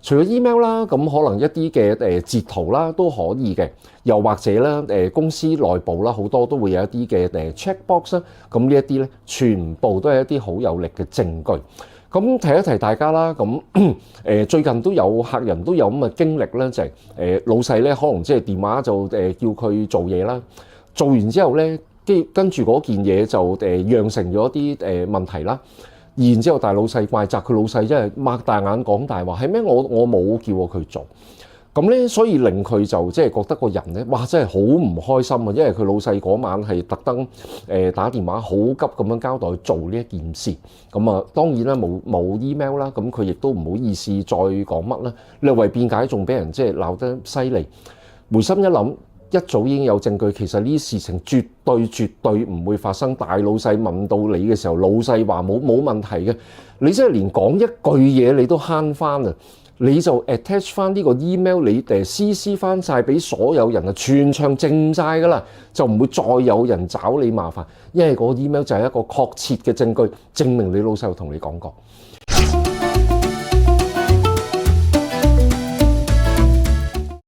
除咗 email 啦，咁可能一啲嘅截圖啦都可以嘅，又或者咧公司內部啦好多都會有一啲嘅checkbox 啦，咁呢一啲咧全部都係一啲好有力嘅證據。咁提一提大家啦，咁最近都有客人都有咁嘅經歷咧，就係老細咧可能即係電話就叫佢做嘢啦，做完之後咧跟住嗰件嘢就釀成咗啲問題啦。然之後大老細怪責佢，老細真係擘大眼講大話，係咩？我冇叫過佢做。咁咧，所以令佢就即係覺得個人咧，哇！真係好唔開心啊，因為佢老細嗰晚係特登打電話好急咁樣交代做呢一件事。咁啊，當然啦，冇 email 啦，咁佢亦都唔好意思再講乜啦。略為辯解，仲俾人即係鬧得犀利。回心一諗，一早已經有證據，其實呢啲事情絕對唔會發生。大老細問到你嘅時候，老細話冇問題嘅，你真係連講一句嘢你都慳翻啊！你就 attach 翻呢個 email， 你CC 翻晒俾所有人啊，全場靜晒噶啦，就唔會再有人找你麻煩，因為個 email 就係一個確切嘅證據，證明你老細有同你講過。